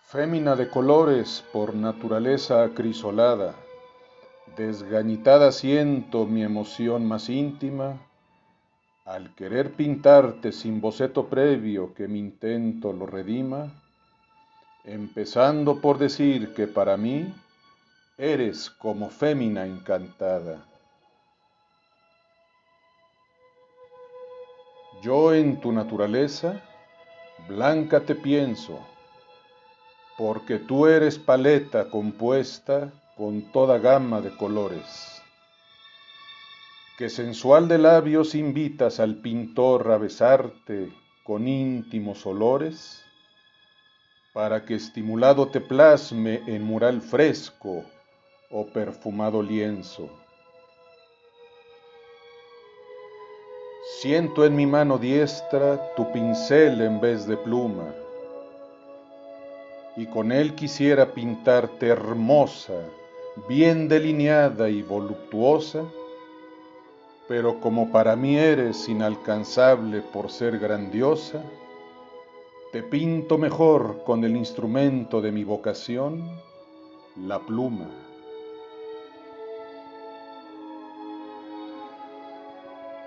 Fémina de colores por naturaleza acrisolada, desgañitada siento mi emoción más íntima al querer pintarte sin boceto previo que mi intento lo redima, empezando por decir que para mí eres como fémina encantada. Yo en tu naturaleza blanca te pienso, porque tú eres paleta compuesta con toda gama de colores, que sensual de labios invitas al pintor a besarte con íntimos olores, para que estimulado te plasme en mural fresco o perfumado lienzo. Siento en mi mano diestra tu pincel en vez de pluma, y con él quisiera pintarte hermosa, bien delineada y voluptuosa, pero como para mí eres inalcanzable por ser grandiosa, te pinto mejor con el instrumento de mi vocación, la pluma.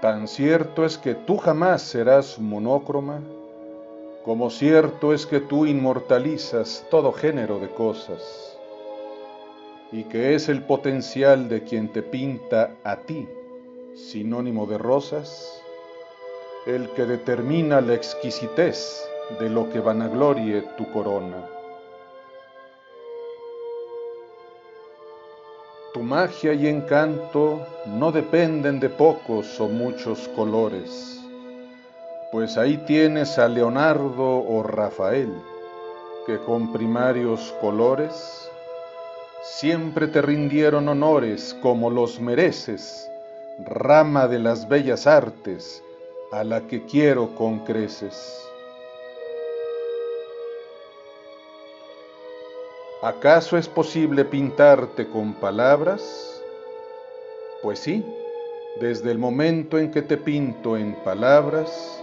Tan cierto es que tú jamás serás monócroma, como cierto es que tú inmortalizas todo género de cosas, y que es el potencial de quien te pinta a ti, sinónimo de rosas, el que determina la exquisitez de lo que vanaglorie tu corona. Tu magia y encanto no dependen de pocos o muchos colores, pues ahí tienes a Leonardo o Rafael, que con primarios colores siempre te rindieron honores como los mereces, rama de las bellas artes, a la que quiero con creces. ¿Acaso es posible pintarte con palabras? Pues sí, desde el momento en que te pinto en palabras,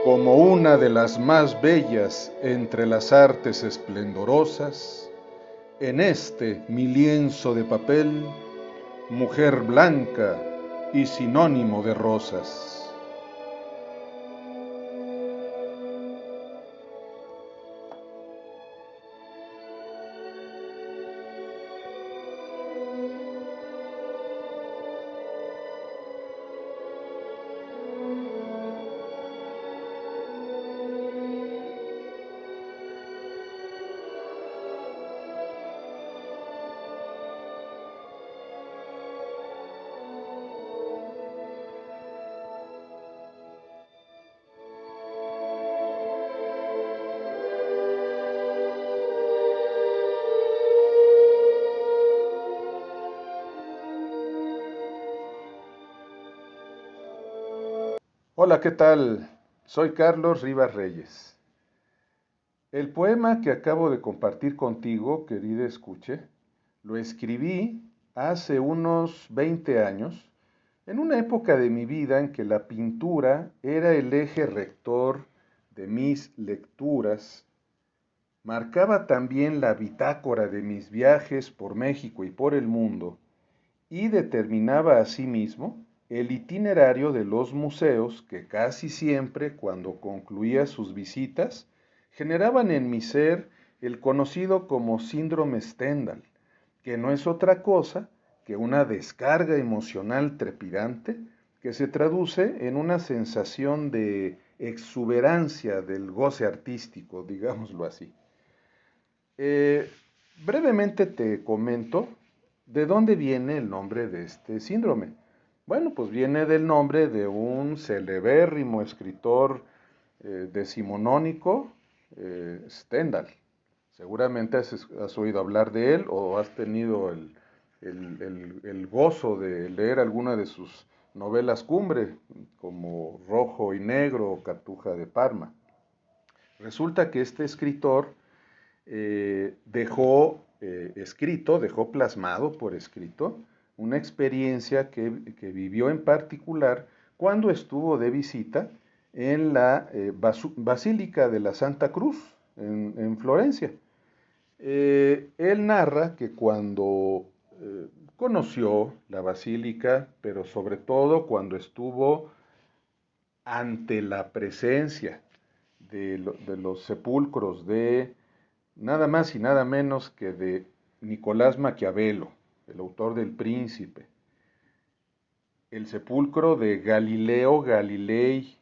como una de las más bellas entre las artes esplendorosas, en este mi lienzo de papel, mujer blanca y sinónimo de rosas. Hola, ¿qué tal? Soy Carlos Rivas Reyes. El poema que acabo de compartir contigo, querida escuche, lo escribí hace unos 20 años, en una época de mi vida en que la pintura era el eje rector de mis lecturas, marcaba también la bitácora de mis viajes por México y por el mundo, y determinaba asimismo el itinerario de los museos que casi siempre, cuando concluía sus visitas, generaban en mi ser el conocido como síndrome Stendhal, que no es otra cosa que una descarga emocional trepidante que se traduce en una sensación de exuberancia del goce artístico, digámoslo así. Eh, Brevemente te comento de dónde viene el nombre de este síndrome. Bueno, pues viene del nombre de un celebérrimo escritor decimonónico, Stendhal. Seguramente has oído hablar de él o has tenido el gozo de leer alguna de sus novelas cumbre, como Rojo y Negro o Cartuja de Parma. Resulta que este escritor dejó escrito, dejó plasmado por escrito, una experiencia que vivió en particular cuando estuvo de visita en la Basílica de la Santa Cruz, en Florencia. Él narra que cuando conoció la basílica, pero sobre todo cuando estuvo ante la presencia de los sepulcros de nada más y nada menos que de Nicolás Maquiavelo, el autor del Príncipe, el sepulcro de Galileo Galilei,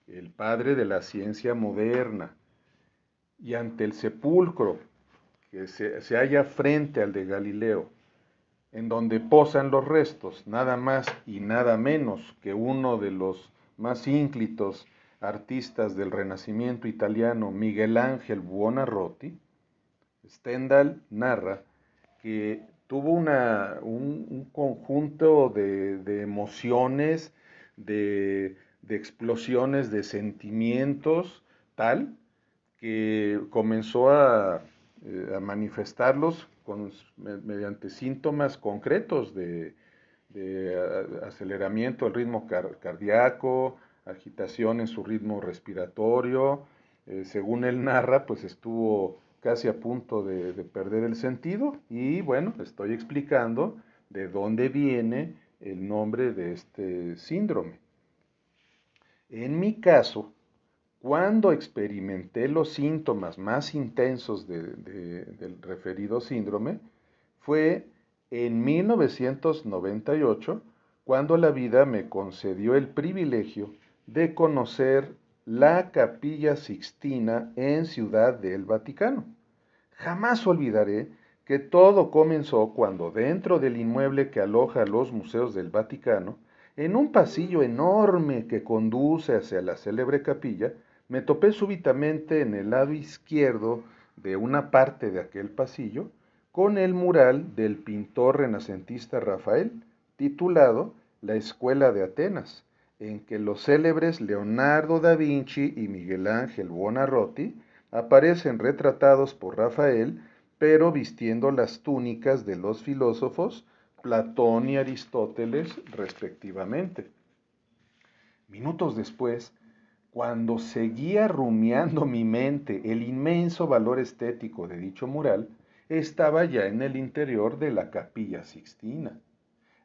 el padre de la ciencia moderna, y ante el sepulcro que se halla frente al de Galileo, en donde posan los restos, nada más y nada menos que uno de los más ínclitos artistas del Renacimiento italiano, Miguel Ángel Buonarroti. Stendhal narra que tuvo un conjunto de emociones, de explosiones de sentimientos, tal que comenzó a manifestarlos mediante síntomas concretos de aceleramiento del ritmo cardíaco, agitación en su ritmo respiratorio. Según él narra, pues estuvo casi a punto de perder el sentido y bueno, estoy explicando de dónde viene el nombre de este síndrome. En mi caso, cuando experimenté los síntomas más intensos del referido síndrome, fue en 1998, cuando la vida me concedió el privilegio de conocer la Capilla Sixtina en Ciudad del Vaticano. Jamás olvidaré que todo comenzó cuando dentro del inmueble que aloja los museos del Vaticano, en un pasillo enorme que conduce hacia la célebre capilla, me topé súbitamente en el lado izquierdo de una parte de aquel pasillo con el mural del pintor renacentista Rafael, titulado La Escuela de Atenas, en que los célebres Leonardo da Vinci y Miguel Ángel Buonarroti aparecen retratados por Rafael, pero vistiendo las túnicas de los filósofos Platón y Aristóteles respectivamente. Minutos después, cuando seguía rumiando mi mente el inmenso valor estético de dicho mural, estaba ya en el interior de la Capilla Sixtina.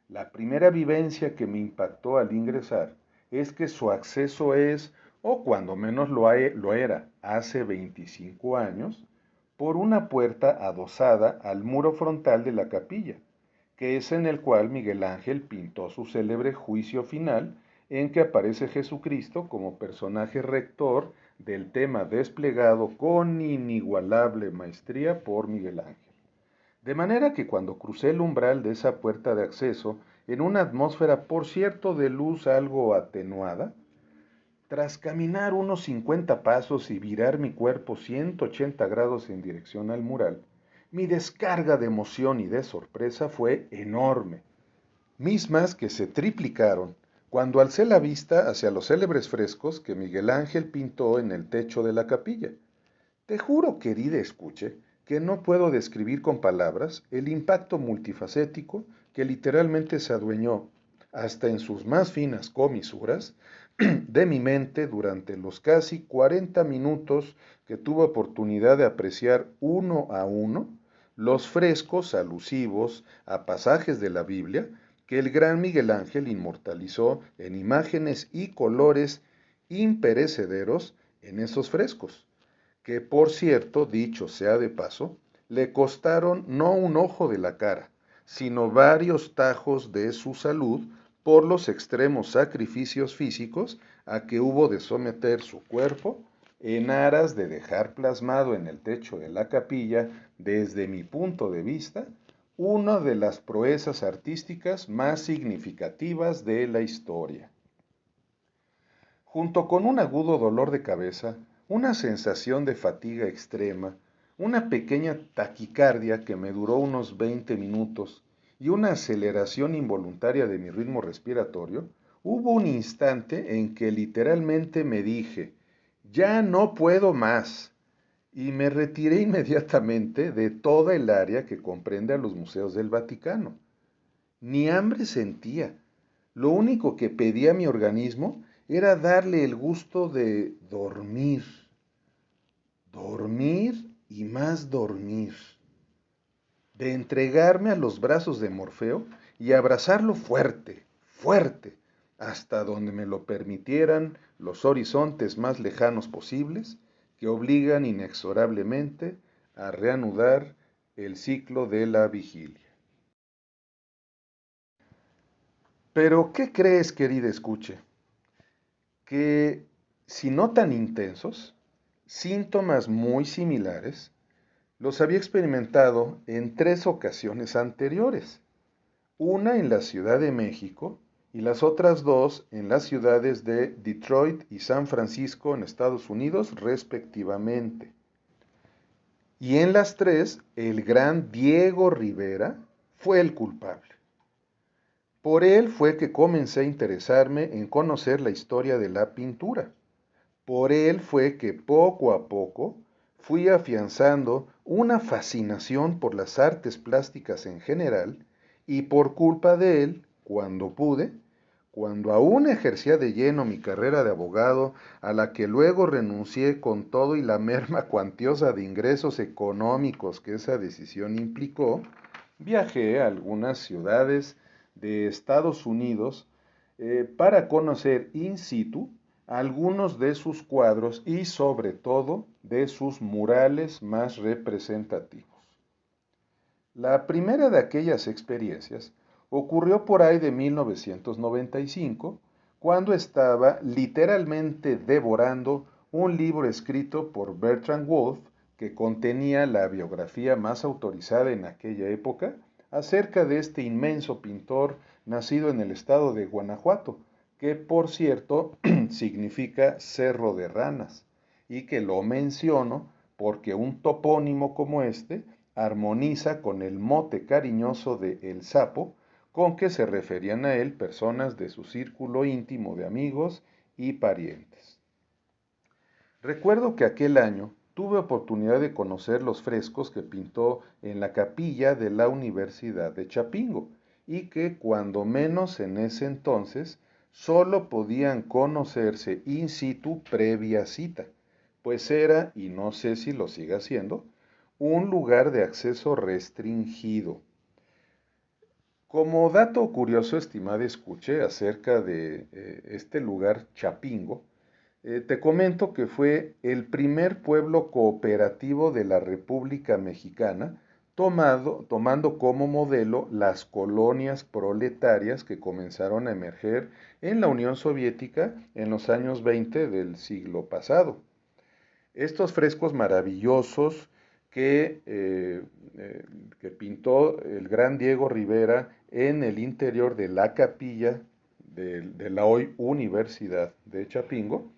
La primera vivencia que me impactó al ingresar es que su acceso es, o cuando menos lo era hace 25 años, por una puerta adosada al muro frontal de la capilla, que es en el cual Miguel Ángel pintó su célebre Juicio Final, en que aparece Jesucristo como personaje rector del tema desplegado con inigualable maestría por Miguel Ángel. De manera que cuando crucé el umbral de esa puerta de acceso, en una atmósfera, por cierto, de luz algo atenuada, tras caminar unos 50 pasos y virar mi cuerpo 180 grados en dirección al mural, mi descarga de emoción y de sorpresa fue enorme, mismas que se triplicaron cuando alcé la vista hacia los célebres frescos que Miguel Ángel pintó en el techo de la capilla. Te juro, querida escuche, que no puedo describir con palabras el impacto multifacético que literalmente se adueñó, hasta en sus más finas comisuras, de mi mente durante los casi 40 minutos que tuve oportunidad de apreciar uno a uno los frescos alusivos a pasajes de la Biblia que el gran Miguel Ángel inmortalizó en imágenes y colores imperecederos en esos frescos que por cierto, dicho sea de paso, le costaron no un ojo de la cara, sino varios tajos de su salud por los extremos sacrificios físicos a que hubo de someter su cuerpo en aras de dejar plasmado en el techo de la capilla, desde mi punto de vista, una de las proezas artísticas más significativas de la historia. Junto con un agudo dolor de cabeza, una sensación de fatiga extrema, una pequeña taquicardia que me duró unos 20 minutos y una aceleración involuntaria de mi ritmo respiratorio, hubo un instante en que literalmente me dije, ya no puedo más, y me retiré inmediatamente de toda el área que comprende a los museos del Vaticano. Ni hambre sentía. Lo único que pedía a mi organismo era darle el gusto de dormir. dormir y más dormir, de entregarme a los brazos de Morfeo y abrazarlo fuerte, fuerte, hasta donde me lo permitieran los horizontes más lejanos posibles, que obligan inexorablemente a reanudar el ciclo de la vigilia. Pero, ¿qué crees, querida escuche? Que, si no tan intensos, síntomas muy similares los había experimentado en 3 ocasiones anteriores, una en la Ciudad de México y las otras 2 en las ciudades de Detroit y San Francisco en Estados Unidos, respectivamente. Y en las 3, el gran Diego Rivera fue el culpable. Por él fue que comencé a interesarme en conocer la historia de la pintura. Por él fue que poco a poco fui afianzando una fascinación por las artes plásticas en general y por culpa de él, cuando pude, cuando aún ejercía de lleno mi carrera de abogado, a la que luego renuncié con todo y la merma cuantiosa de ingresos económicos que esa decisión implicó, viajé a algunas ciudades de Estados Unidos para conocer in situ algunos de sus cuadros y sobre todo de sus murales más representativos. La primera de aquellas experiencias ocurrió por ahí de 1995, cuando estaba literalmente devorando un libro escrito por Bertrand Wolfe que contenía la biografía más autorizada en aquella época acerca de este inmenso pintor nacido en el estado de Guanajuato, que por cierto significa Cerro de Ranas, y que lo menciono porque un topónimo como este armoniza con el mote cariñoso de El Sapo, con que se referían a él personas de su círculo íntimo de amigos y parientes. Recuerdo que aquel año tuve oportunidad de conocer los frescos que pintó en la capilla de la Universidad de Chapingo, y que cuando menos en ese entonces solo podían conocerse in situ previa cita, pues era, y no sé si lo siga siendo, un lugar de acceso restringido. Como dato curioso, estimada escuche, acerca de este lugar Chapingo, te comento que fue el primer pueblo cooperativo de la República Mexicana, tomando como modelo las colonias proletarias que comenzaron a emerger en la Unión Soviética en los años 20 del siglo pasado. Estos frescos maravillosos que, que pintó el gran Diego Rivera en el interior de la capilla de la hoy Universidad de Chapingo,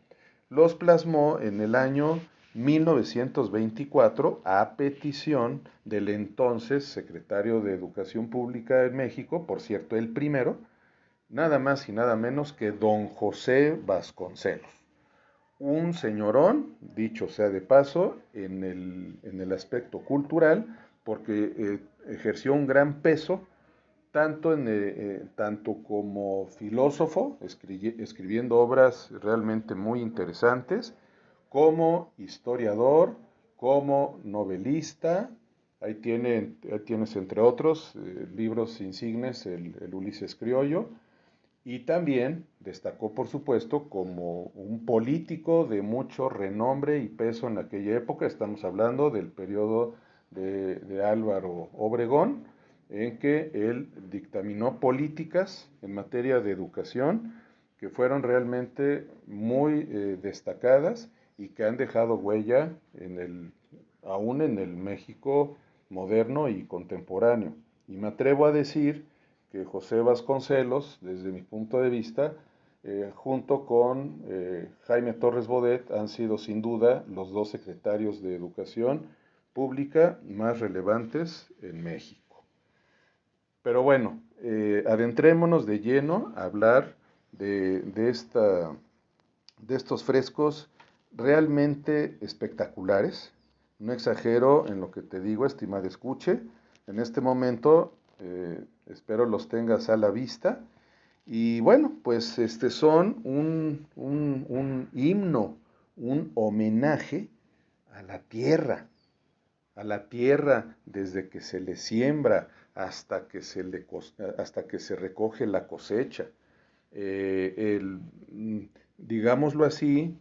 los plasmó en el año 1924 a petición del entonces secretario de Educación Pública en México, por cierto, el primero, nada más y nada menos que don José Vasconcelos. Un señorón, dicho sea de paso, en el aspecto cultural, porque ejerció un gran peso tanto como filósofo, escribiendo obras realmente muy interesantes, como historiador, como novelista. Ahí tienes entre otros libros insignes, el Ulises Criollo, y también destacó, por supuesto, como un político de mucho renombre y peso en aquella época. Estamos hablando del periodo de Álvaro Obregón, en que él dictaminó políticas en materia de educación que fueron realmente muy destacadas y que han dejado huella aún en el México moderno y contemporáneo. Y me atrevo a decir que José Vasconcelos, desde mi punto de vista, junto con Jaime Torres Bodet, han sido sin duda los 2 secretarios de Educación Pública más relevantes en México. Pero bueno, adentrémonos de lleno a hablar de estos frescos realmente espectaculares. No exagero en lo que te digo, estimada escuche. En este momento espero los tengas a la vista. Y bueno, pues son un himno, un homenaje a la tierra desde que se le siembra hasta que se recoge la cosecha. Digámoslo así,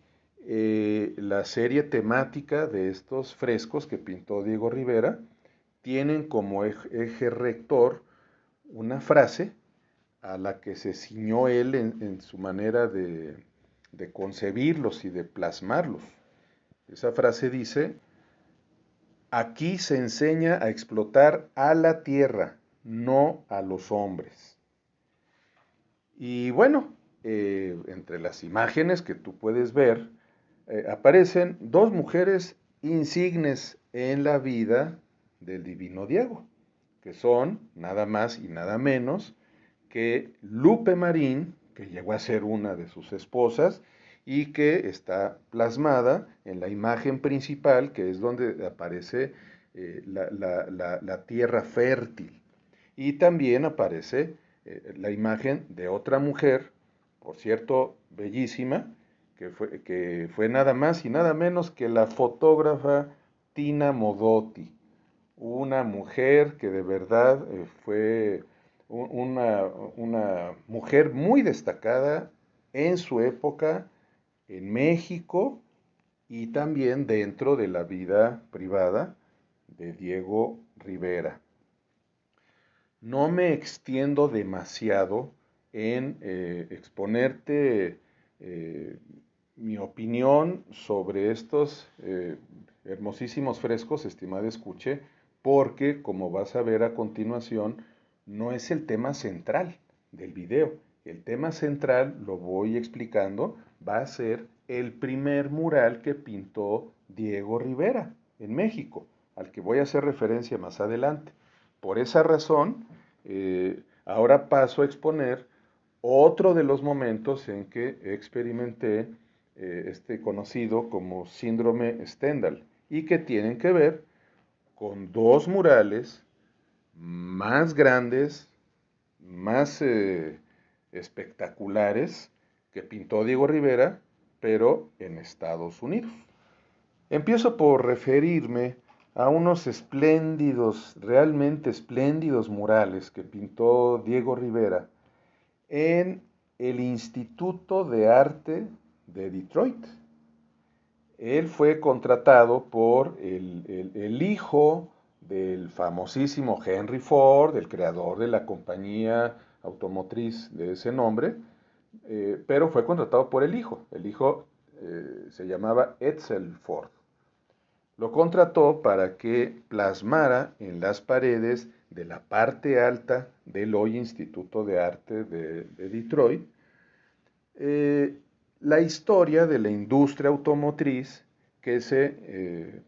la serie temática de estos frescos que pintó Diego Rivera tienen como eje rector una frase a la que se ciñó él en su manera de concebirlos y de plasmarlos. Esa frase dice: aquí se enseña a explotar a la tierra, no a los hombres. Y bueno, entre las imágenes que tú puedes ver, aparecen dos mujeres insignes en la vida del divino Diego, que son nada más y nada menos que Lupe Marín, que llegó a ser una de sus esposas, y que está plasmada en la imagen principal, que es donde aparece la tierra fértil. Y también aparece la imagen de otra mujer, por cierto, bellísima, que fue nada más y nada menos que la fotógrafa Tina Modotti, una mujer que de verdad fue una mujer muy destacada en su época en México y también dentro de la vida privada de Diego Rivera. No me extiendo demasiado en exponerte mi opinión sobre estos hermosísimos frescos, estimada escuche, porque como vas a ver a continuación, no es el tema central del video. El tema central, lo voy explicando, va a ser el primer mural que pintó Diego Rivera en México, al que voy a hacer referencia más adelante. Por esa razón, ahora paso a exponer otro de los momentos en que experimenté este conocido como síndrome Stendhal y que tienen que ver con dos murales más grandes, más espectaculares que pintó Diego Rivera, pero en Estados Unidos. Empiezo por referirme a unos espléndidos, realmente espléndidos murales que pintó Diego Rivera en el Instituto de Arte de Detroit. Él fue contratado por el hijo del famosísimo Henry Ford, el creador de la compañía automotriz de ese nombre, pero fue contratado por el hijo. El hijo se llamaba Edsel Ford. Lo contrató para que plasmara en las paredes de la parte alta del hoy Instituto de Arte de Detroit eh, la historia de la industria automotriz que se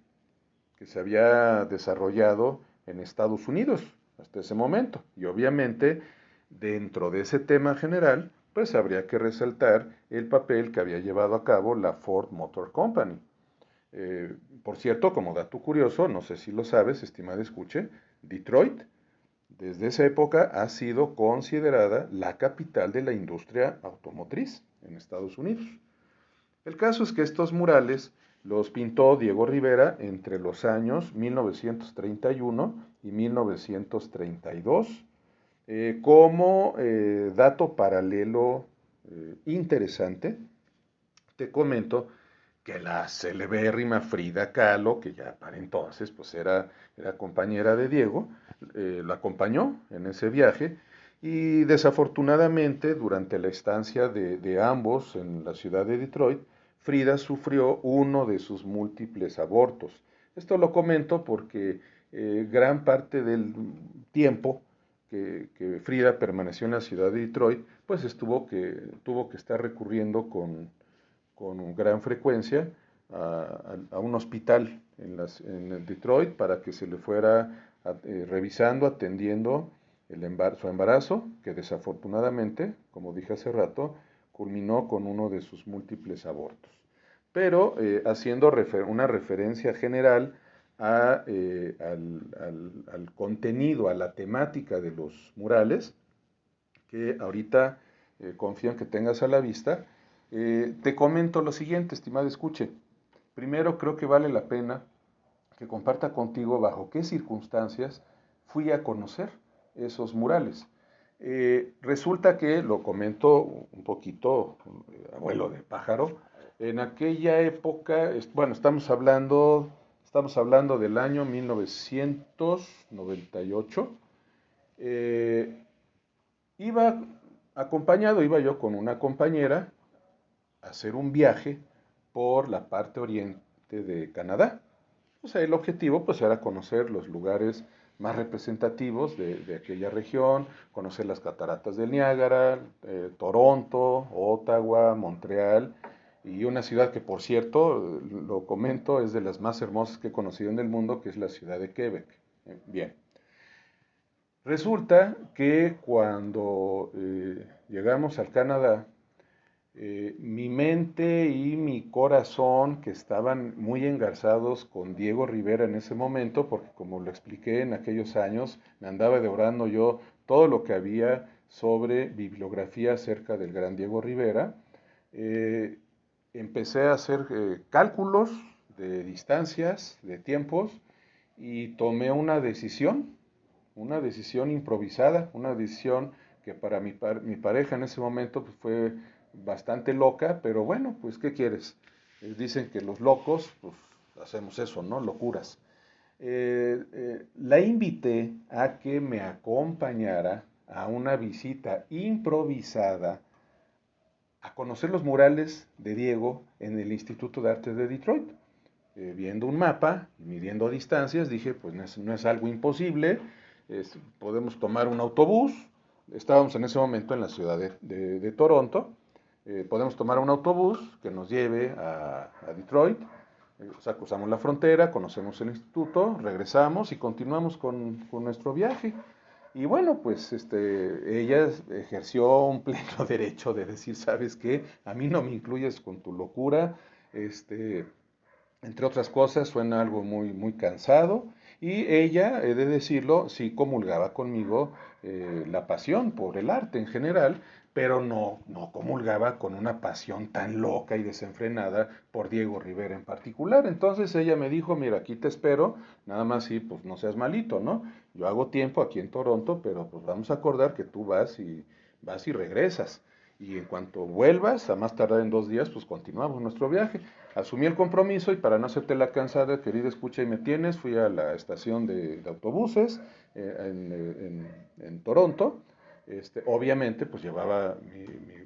había desarrollado en Estados Unidos hasta ese momento. Y obviamente, dentro de ese tema general, pues habría que resaltar el papel que había llevado a cabo la Ford Motor Company. Por cierto, como dato curioso, no sé si lo sabes, estimada escuche, Detroit desde esa época ha sido considerada la capital de la industria automotriz en Estados Unidos. El caso es que estos murales los pintó Diego Rivera entre los años 1931 y 1932. Como dato paralelo interesante, te comento que la celebérrima Frida Kahlo, que ya para entonces pues era compañera de Diego, la acompañó en ese viaje y desafortunadamente durante la estancia de ambos en la ciudad de Detroit, Frida sufrió uno de sus múltiples abortos. Esto lo comento porque gran parte del tiempo que Frida permaneció en la ciudad de Detroit, pues tuvo que estar recurriendo con gran frecuencia a un hospital en Detroit para que se le fuera revisando, atendiendo su embarazo, que desafortunadamente, como dije hace rato, culminó con uno de sus múltiples abortos. Pero haciendo una referencia general al contenido, a la temática de los murales, que ahorita confío en que tengas a la vista, te comento lo siguiente, estimado escuche. Primero, creo que vale la pena que comparta contigo bajo qué circunstancias fui a conocer esos murales. Resulta que, lo comento un poquito, abuelo de pájaro, en aquella época, bueno, estamos hablando del año 1998, iba iba yo con una compañera a hacer un viaje por la parte oriente de Canadá. O sea, el objetivo pues era conocer los lugares más representativos de aquella región, conocer las cataratas del Niágara, Toronto, Ottawa, Montreal y una ciudad que por cierto, lo comento, es de las más hermosas que he conocido en el mundo, que es la ciudad de Quebec. Bien, resulta que cuando llegamos al Canadá, mi mente y mi corazón, que estaban muy engarzados con Diego Rivera en ese momento, porque como lo expliqué en aquellos años, me andaba devorando yo todo lo que había sobre bibliografía acerca del gran Diego Rivera. eh, Empecé a hacer cálculos de distancias, de tiempos, y tomé una decisión improvisada, una decisión que para mi pareja en ese momento pues, fue bastante loca, pero bueno, pues ¿qué quieres? Dicen que los locos, pues hacemos eso, ¿no? Locuras. La invité a que me acompañara a una visita improvisada a conocer los murales de Diego en el Instituto de Artes de Detroit. Viendo un mapa, midiendo distancias, dije, pues no es algo imposible, podemos tomar un autobús, estábamos en ese momento en la ciudad de Toronto, podemos tomar un autobús que nos lleve a Detroit, o sea, cruzamos la frontera, conocemos el instituto, regresamos y continuamos con nuestro viaje. Y bueno, pues ella ejerció un pleno derecho de decir, ¿sabes qué? A mí no me incluyes con tu locura, este, entre otras cosas, suena algo muy, muy cansado. Y ella, he de decirlo, sí comulgaba conmigo la pasión por el arte en general, pero no comulgaba con una pasión tan loca y desenfrenada por Diego Rivera en particular. Entonces ella me dijo, mira, aquí te espero, nada más si pues no seas malito, ¿no? Yo hago tiempo aquí en Toronto, pero pues vamos a acordar que tú vas y regresas. Y en cuanto vuelvas, a más tardar en 2 días, pues continuamos nuestro viaje. Asumí el compromiso y para no hacerte la cansada, querida escucha y me tienes, fui a la estación de autobuses en Toronto. Obviamente, pues llevaba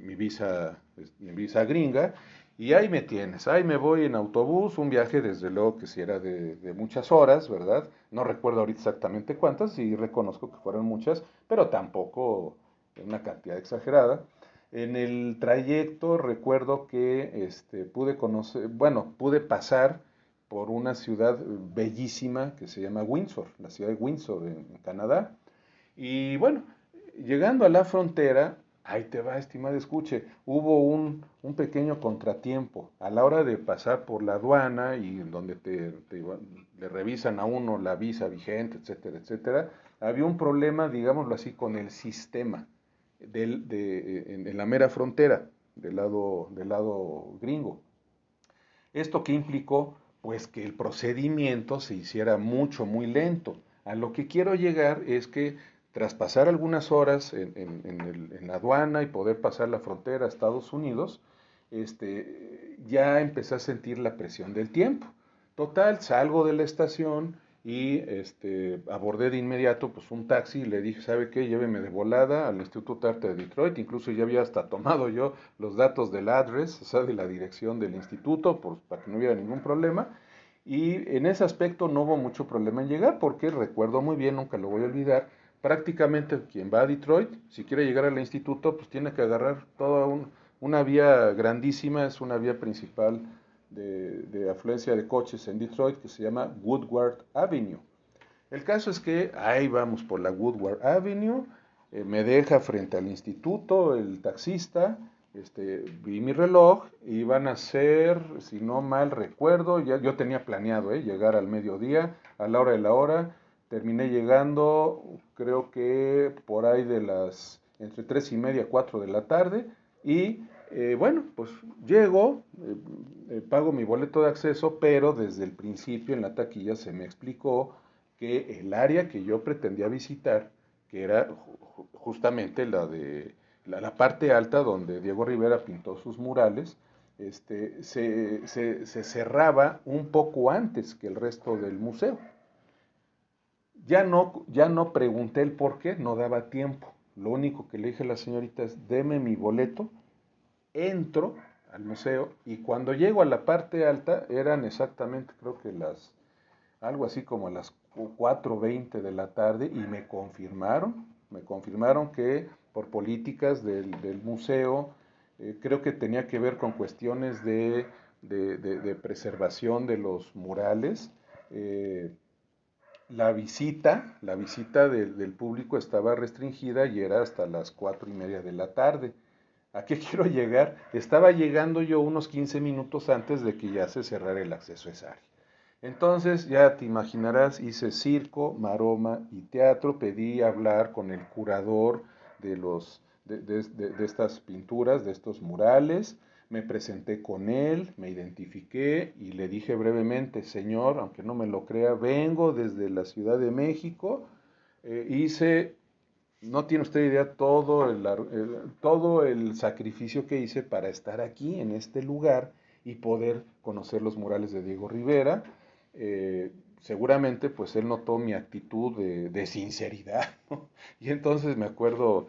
mi visa gringa y ahí me tienes, ahí me voy en autobús, un viaje desde luego que si era de muchas horas, ¿verdad? No recuerdo ahorita exactamente cuántas y reconozco que fueron muchas, pero tampoco una cantidad exagerada. En el trayecto recuerdo que pude conocer, bueno, pude pasar por una ciudad bellísima que se llama Windsor, la ciudad de Windsor en Canadá. Y bueno, llegando a la frontera, ahí te va, estimado escuche, hubo un pequeño contratiempo a la hora de pasar por la aduana y donde le revisan a uno la visa vigente, etcétera, etcétera. Había un problema, digámoslo así, con el sistema en la mera frontera, del lado gringo. ¿Esto qué implicó? Pues que el procedimiento se hiciera muy lento. A lo que quiero llegar es que tras pasar algunas horas en la aduana y poder pasar la frontera a Estados Unidos, ya empecé a sentir la presión del tiempo. Total, salgo de la estación y abordé de inmediato pues un taxi y le dije, ¿sabe qué? Lléveme de volada al Instituto de Arte de Detroit. Incluso ya había hasta tomado yo los datos del address, o sea, de la dirección del instituto, para que no hubiera ningún problema. Y en ese aspecto no hubo mucho problema en llegar, porque recuerdo muy bien, nunca lo voy a olvidar, prácticamente quien va a Detroit, si quiere llegar al instituto, pues tiene que agarrar una vía grandísima, es una vía principal de afluencia de coches en Detroit que se llama Woodward Avenue. El caso es que ahí vamos por la Woodward Avenue, me deja frente al instituto el taxista, vi mi reloj, iban a ser, si no mal recuerdo, yo tenía planeado llegar al mediodía, a la hora de la hora, terminé llegando creo que por ahí entre 3:30 y 4 de la tarde, y Bueno, pues llego, pago mi boleto de acceso, pero desde el principio en la taquilla se me explicó que el área que yo pretendía visitar, que era justamente la parte alta donde Diego Rivera pintó sus murales, se cerraba un poco antes que el resto del museo. Ya no pregunté el por qué, no daba tiempo. Lo único que le dije a la señorita es, deme mi boleto, entro al museo y cuando llego a la parte alta eran exactamente, creo que algo así como a las 4:20 de la tarde y me confirmaron que por políticas del museo, creo que tenía que ver con cuestiones de preservación de los murales. eh, la visita del público estaba restringida y era hasta las 4:30 de la tarde. ¿A qué quiero llegar? Estaba llegando yo unos 15 minutos antes de que ya se cerrara el acceso a esa área. Entonces, ya te imaginarás, hice circo, maroma y teatro, pedí hablar con el curador de estas pinturas, de estos murales, me presenté con él, me identifiqué y le dije brevemente, señor, aunque no me lo crea, vengo desde la Ciudad de México, hice no tiene usted idea todo el sacrificio que hice para estar aquí, en este lugar, y poder conocer los murales de Diego Rivera. Seguramente, pues él notó mi actitud de sinceridad, ¿no? Y entonces me acuerdo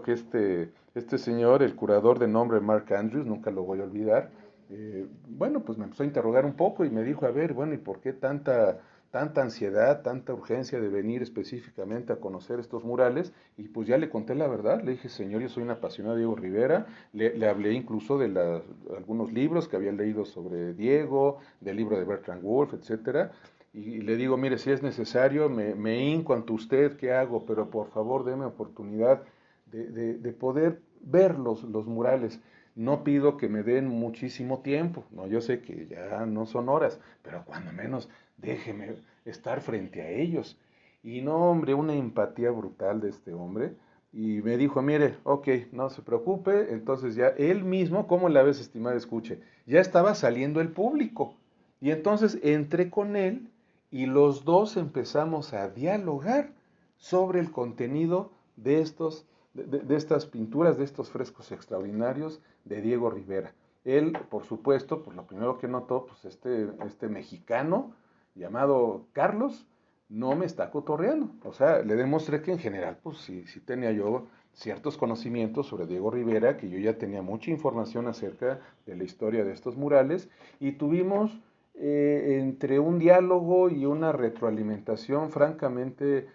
que este señor, el curador de nombre Mark Andrews, nunca lo voy a olvidar, bueno, pues me empezó a interrogar un poco y me dijo, a ver, bueno, ¿y por qué tanta ansiedad, tanta urgencia de venir específicamente a conocer estos murales? Y pues ya le conté la verdad, le dije, señor, yo soy un apasionado de Diego Rivera, le hablé incluso de algunos libros que había leído sobre Diego, del libro de Bertrand Wolff, etcétera, y le digo, mire, si es necesario, me hinco ante usted, ¿qué hago? Pero por favor, deme oportunidad de poder ver los murales. No pido que me den muchísimo tiempo, no, yo sé que ya no son horas, pero cuando menos déjeme estar frente a ellos. Y no, hombre, una empatía brutal de este hombre. Y me dijo, mire, ok, no se preocupe. Entonces ya él mismo, ¿cómo la ves, estimada escuche? Ya estaba saliendo el público. Y entonces entré con él y los dos empezamos a dialogar sobre el contenido de estas pinturas, de estos frescos extraordinarios de Diego Rivera. Él, por supuesto, pues lo primero que notó, pues este mexicano llamado Carlos, no me está cotorreando. O sea, le demostré que en general, pues sí tenía yo ciertos conocimientos sobre Diego Rivera, que yo ya tenía mucha información acerca de la historia de estos murales, y tuvimos entre un diálogo y una retroalimentación francamente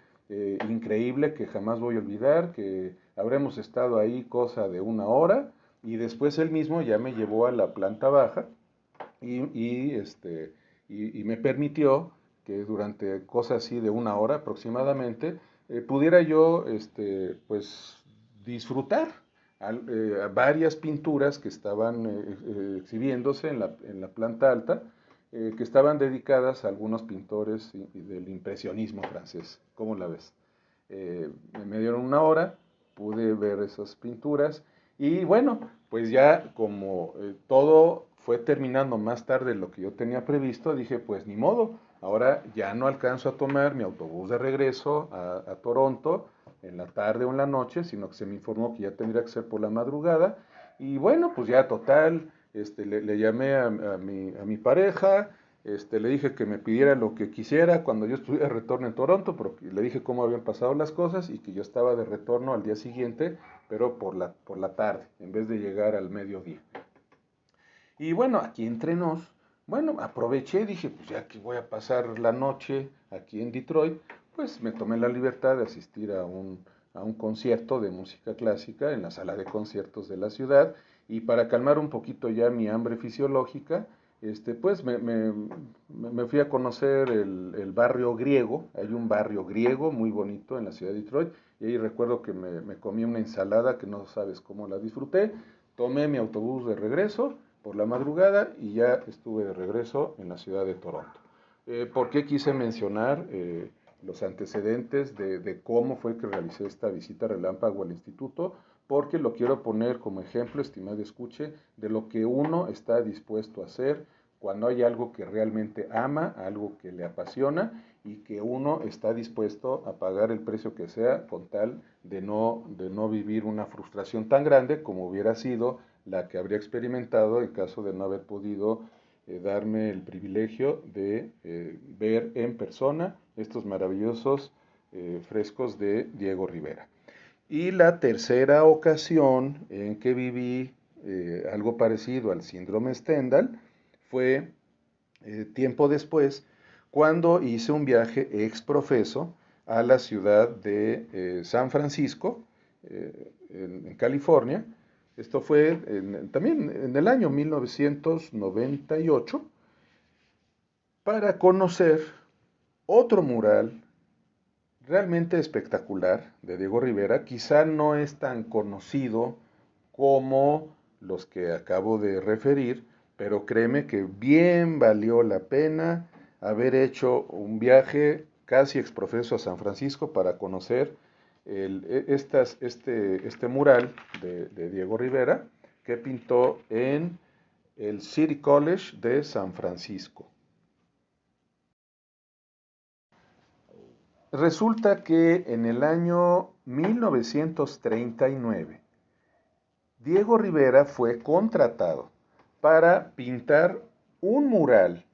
increíble que jamás voy a olvidar, que habremos estado ahí cosa de una hora, y después él mismo ya me llevó a la planta baja y, y, este, y me permitió que durante cosas así de una hora aproximadamente pudiera yo pues disfrutar varias pinturas que estaban exhibiéndose en la planta alta, que estaban dedicadas a algunos pintores del impresionismo francés. ¿Cómo la ves? Me dieron una hora, pude ver esas pinturas y bueno, pues ya como todo fue terminando más tarde de lo que yo tenía previsto, dije pues ni modo, ahora ya no alcanzo a tomar mi autobús de regreso a Toronto en la tarde o en la noche, sino que se me informó que ya tendría que ser por la madrugada y bueno, pues ya total, le llamé a mi pareja, le dije que me pidiera lo que quisiera cuando yo estuviera de retorno en Toronto, pero le dije cómo habían pasado las cosas y que yo estaba de retorno al día siguiente, pero por la tarde, en vez de llegar al mediodía. Y bueno, aquí entre nos, bueno, aproveché, dije, pues ya que voy a pasar la noche aquí en Detroit, pues me tomé la libertad de asistir a un concierto de música clásica en la sala de conciertos de la ciudad y para calmar un poquito ya mi hambre fisiológica, pues me fui a conocer el barrio griego, hay un barrio griego muy bonito en la ciudad de Detroit y ahí recuerdo que me comí una ensalada que no sabes cómo la disfruté, tomé mi autobús de regreso por la madrugada y ya estuve de regreso en la ciudad de Toronto. ¿Por qué quise mencionar los antecedentes de cómo fue que realicé esta visita relámpago al instituto? porque lo quiero poner como ejemplo, estimado escuche, de lo que uno está dispuesto a hacer cuando hay algo que realmente ama, algo que le apasiona y que uno está dispuesto a pagar el precio que sea con tal de no vivir una frustración tan grande como hubiera sido la que habría experimentado en caso de no haber podido darme el privilegio de ver en persona estos maravillosos frescos de Diego Rivera. Y la tercera ocasión en que viví algo parecido al síndrome Stendhal fue tiempo después, cuando hice un viaje exprofeso a la ciudad de San Francisco, en California. Esto fue también en el año 1998 para conocer otro mural realmente espectacular de Diego Rivera. Quizá no es tan conocido como los que acabo de referir, pero créeme que bien valió la pena haber hecho un viaje casi exprofeso a San Francisco para conocer este mural de Diego Rivera que pintó en el City College de San Francisco. Resulta que en el año 1939, Diego Rivera fue contratado para pintar un mural,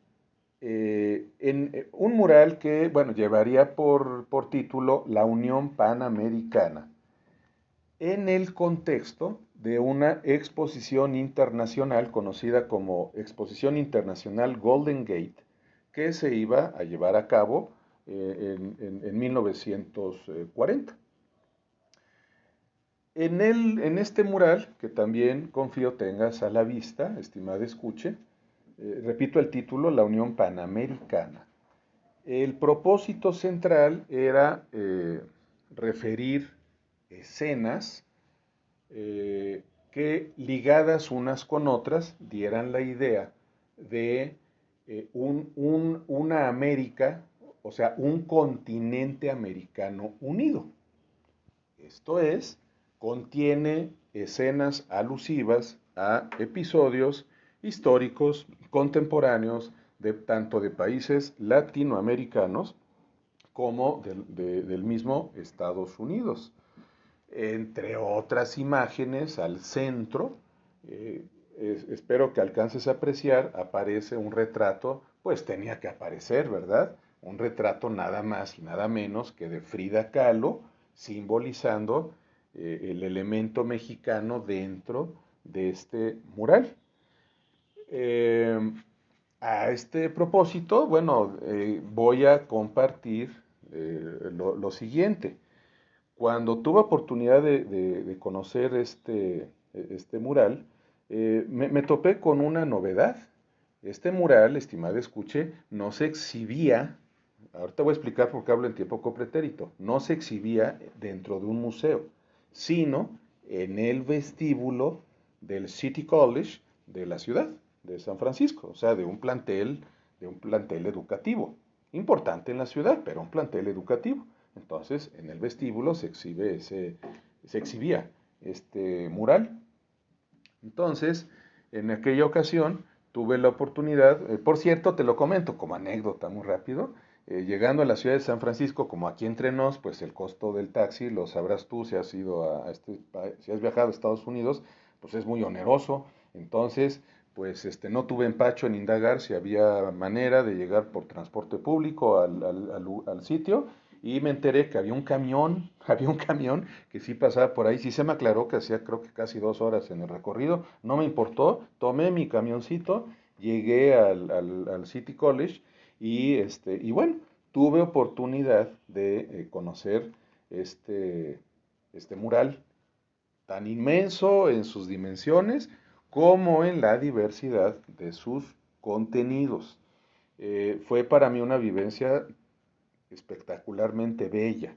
un mural que, bueno, llevaría por título La Unión Panamericana, en el contexto de una exposición internacional conocida como Exposición Internacional Golden Gate, que se iba a llevar a cabo en 1940. En este mural, que también confío tengas a la vista, estimada escuche, repito el título, La Unión Panamericana. El propósito central era referir escenas que ligadas unas con otras dieran la idea de una América, o sea, un continente americano unido. Esto es, contiene escenas alusivas a episodios históricos contemporáneos tanto de países latinoamericanos como del mismo Estados Unidos. Entre otras imágenes, al centro, espero que alcances a apreciar, aparece un retrato, pues tenía que aparecer, ¿verdad? Un retrato nada más y nada menos que de Frida Kahlo, simbolizando el elemento mexicano dentro de este mural. Eh, a este propósito, bueno, voy a compartir lo siguiente. Cuando tuve oportunidad de conocer este mural, me topé con una novedad. Este mural, estimada escuche, no se exhibía, ahorita voy a explicar por qué hablo en tiempo copretérito, no se exhibía dentro de un museo, sino en el vestíbulo del City College de la ciudad de San Francisco, o sea, de un plantel educativo, importante en la ciudad, pero un plantel educativo. Entonces, en el vestíbulo se exhibía este mural. Entonces, en aquella ocasión tuve la oportunidad, por cierto, te lo comento como anécdota muy rápido, llegando a la ciudad de San Francisco, como aquí entre nos, pues el costo del taxi, lo sabrás tú si has ido si has viajado a Estados Unidos, pues es muy oneroso. Entonces, pues no tuve empacho en indagar si había manera de llegar por transporte público al sitio y me enteré que había un camión, había un camión que sí pasaba por ahí, sí se me aclaró que hacía creo que casi 2 horas en el recorrido, no me importó, tomé mi camioncito, llegué al City College y bueno, tuve oportunidad de conocer este, este mural tan inmenso en sus dimensiones como en la diversidad de sus contenidos. Fue para mí una vivencia espectacularmente bella.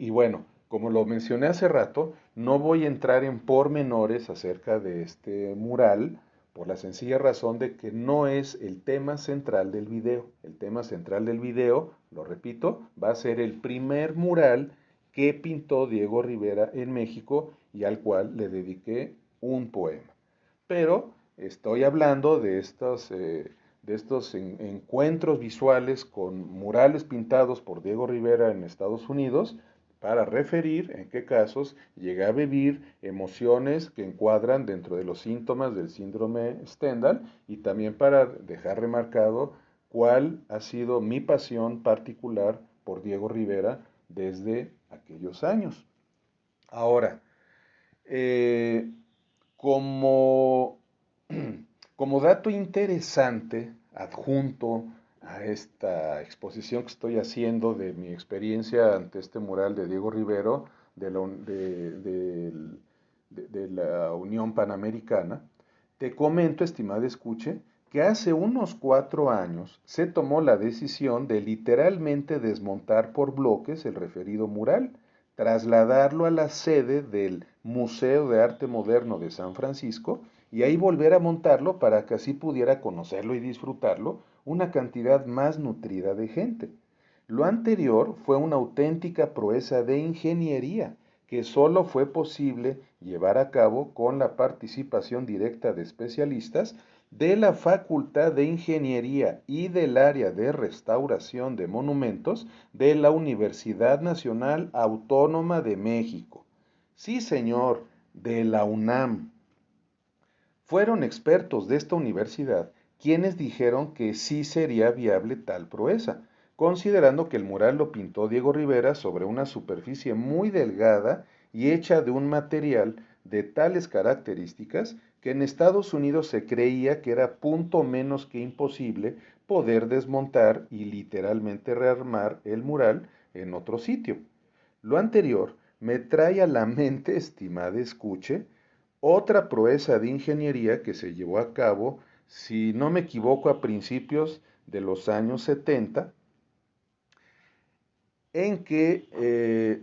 Bueno, como lo mencioné hace rato, no voy a entrar en pormenores acerca de este mural por la sencilla razón de que no es el tema central del video. El tema central del video, lo repito, va a ser el primer mural que pintó Diego Rivera en México y al cual le dediqué un poema. Pero estoy hablando de estos encuentros visuales con murales pintados por Diego Rivera en Estados Unidos para referir en qué casos llegué a vivir emociones que encuadran dentro de los síntomas del síndrome Stendhal y también para dejar remarcado cuál ha sido mi pasión particular por Diego Rivera desde aquellos años. Ahora, eh, como, como dato interesante, adjunto a esta exposición que estoy haciendo de mi experiencia ante este mural de Diego Rivero de la Unión Panamericana, te comento, estimada escuche, que hace unos 4 años se tomó la decisión de literalmente desmontar por bloques el referido mural, trasladarlo a la sede del Museo de Arte Moderno de San Francisco y ahí volver a montarlo para que así pudiera conocerlo y disfrutarlo una cantidad más nutrida de gente. Lo anterior fue una auténtica proeza de ingeniería que solo fue posible llevar a cabo con la participación directa de especialistas de la Facultad de Ingeniería y del área de restauración de monumentos de la Universidad Nacional Autónoma de México. Sí, señor, de la UNAM. Fueron expertos de esta universidad quienes dijeron que sí sería viable tal proeza, considerando que el mural lo pintó Diego Rivera sobre una superficie muy delgada y hecha de un material de tales características que en Estados Unidos se creía que era punto menos que imposible poder desmontar y literalmente rearmar el mural en otro sitio. Lo anterior me trae a la mente, estimada escuche, otra proeza de ingeniería que se llevó a cabo, si no me equivoco, a principios de los años 70, en que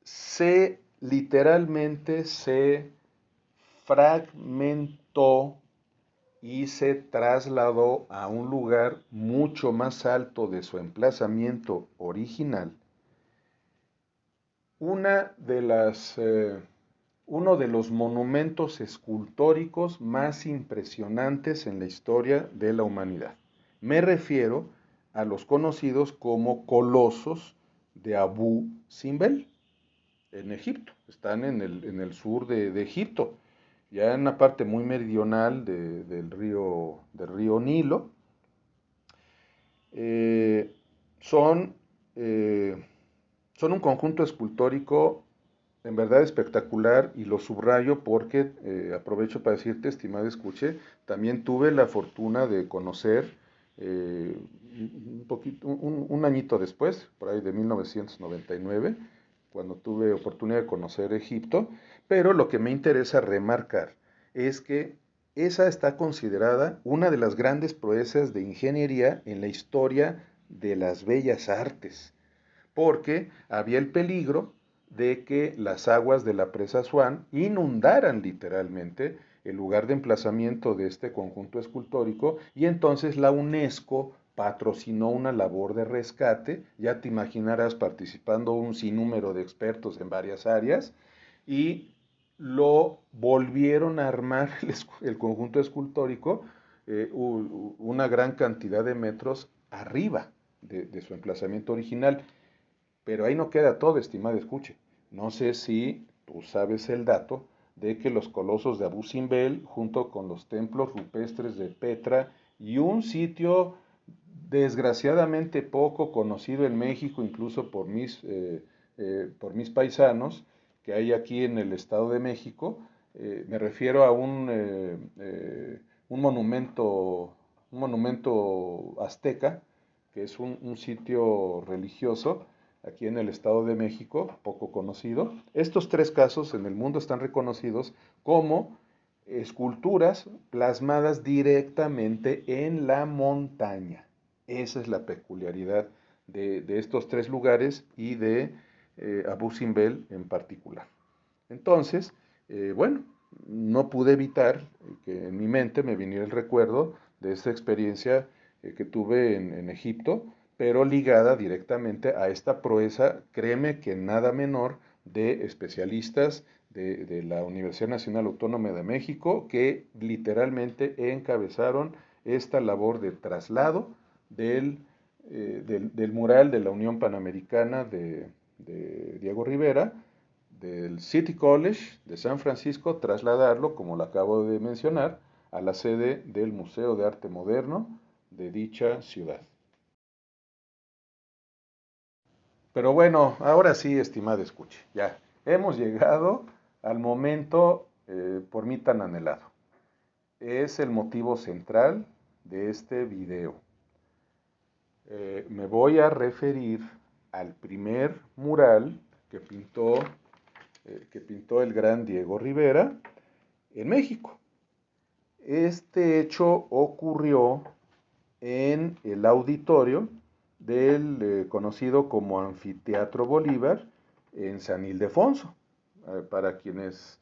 se literalmente se fragmentó y se trasladó a un lugar mucho más alto de su emplazamiento original una de uno de los monumentos escultóricos más impresionantes en la historia de la humanidad. Me refiero a los conocidos como colosos de Abu Simbel en Egipto. Están en el sur de Egipto, ya en la parte muy meridional del río Nilo. Eh, son eh, son un conjunto escultórico en verdad espectacular y lo subrayo porque aprovecho para decirte, estimado escuche, también tuve la fortuna de conocer un añito después, por ahí de 1999, cuando tuve oportunidad de conocer Egipto, pero lo que me interesa remarcar es que esa está considerada una de las grandes proezas de ingeniería en la historia de las bellas artes porque había el peligro de que las aguas de la presa Swan inundaran literalmente el lugar de emplazamiento de este conjunto escultórico y entonces la UNESCO patrocinó una labor de rescate, ya te imaginarás participando un sinnúmero de expertos en varias áreas y lo volvieron a armar el conjunto escultórico una gran cantidad de metros arriba de su emplazamiento original. Pero ahí no queda todo, estimado escuche. No sé si tú sabes el dato de que los colosos de Abu Simbel, junto con los templos rupestres de Petra y un sitio desgraciadamente poco conocido en México, incluso por mis paisanos, que hay aquí en el Estado de México, me refiero a un monumento azteca, que es un sitio religioso aquí en el Estado de México, poco conocido. Estos tres casos en el mundo están reconocidos como esculturas plasmadas directamente en la montaña. Esa es la peculiaridad de estos tres lugares y de Abu Simbel en particular. Entonces, bueno, no pude evitar que en mi mente me viniera el recuerdo de esta experiencia que tuve en Egipto pero ligada directamente a esta proeza, créeme que nada menor, de especialistas de la Universidad Nacional Autónoma de México, que literalmente encabezaron esta labor de traslado del mural de la Unión Panamericana de Diego Rivera, del City College de San Francisco, trasladarlo, como lo acabo de mencionar, a la sede del Museo de Arte Moderno de dicha ciudad. Pero bueno, ahora sí, estimado escuche, ya hemos llegado al momento por mí tan anhelado. Es el motivo central de este video. Me voy a referir al primer mural que pintó el gran Diego Rivera en México. Este hecho ocurrió en el auditorio del conocido como Anfiteatro Bolívar en San Ildefonso. Para quienes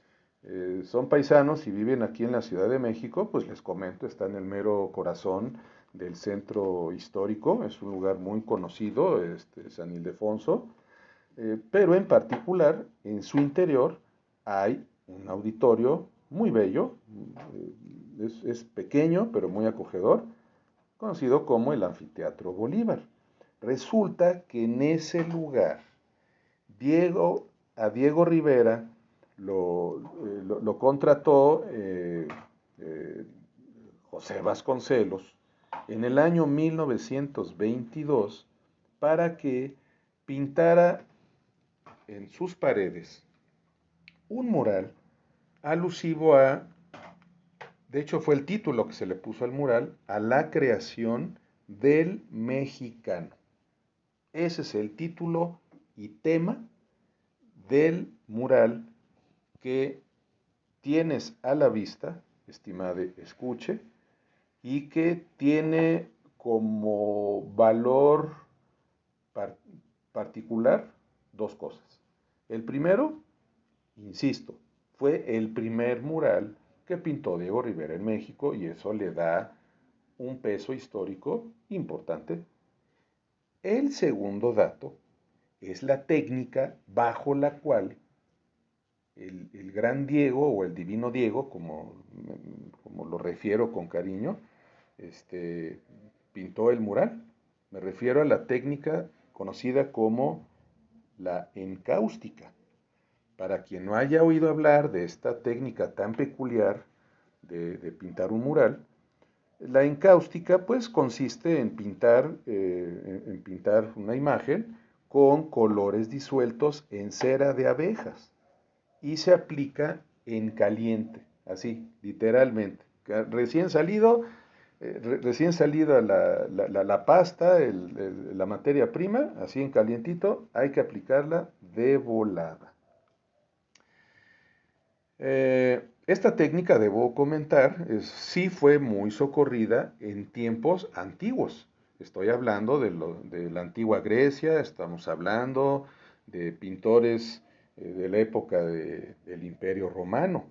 son paisanos y viven aquí en la Ciudad de México, pues les comento, está en el mero corazón del centro histórico, es un lugar muy conocido, San Ildefonso, pero en particular en su interior hay un auditorio muy bello, es pequeño pero muy acogedor, conocido como el Anfiteatro Bolívar. Resulta que en ese lugar a Diego Rivera lo contrató José Vasconcelos en el año 1922 para que pintara en sus paredes un mural alusivo de hecho fue el título que se le puso al mural, a la creación del mexicano. Ese es el título y tema del mural que tienes a la vista, estimada escuche, y que tiene como valor particular dos cosas. El primero, insisto, fue el primer mural que pintó Diego Rivera en México y eso le da un peso histórico importante. El segundo dato es la técnica bajo la cual el gran Diego o el divino Diego, como lo refiero con cariño, pintó el mural. Me refiero a la técnica conocida como la encáustica. Para quien no haya oído hablar de esta técnica tan peculiar de pintar un mural, la encáustica pues consiste en pintar una imagen con colores disueltos en cera de abejas y se aplica en caliente, así, literalmente. Recién salido, recién salida la pasta, la materia prima, así en calientito, hay que aplicarla de volada. Esta técnica, debo comentar, sí fue muy socorrida en tiempos antiguos. Estoy hablando de la antigua Grecia, estamos hablando de pintores de la época del Imperio Romano.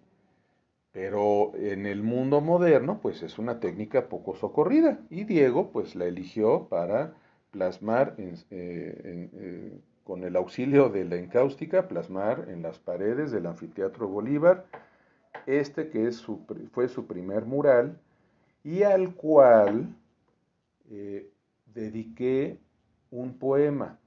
Pero en el mundo moderno, pues es una técnica poco socorrida y Diego pues la eligió para plasmar con el auxilio de la encáustica, plasmar en las paredes del Anfiteatro Bolívar que fue su primer mural y al cual dediqué un poema.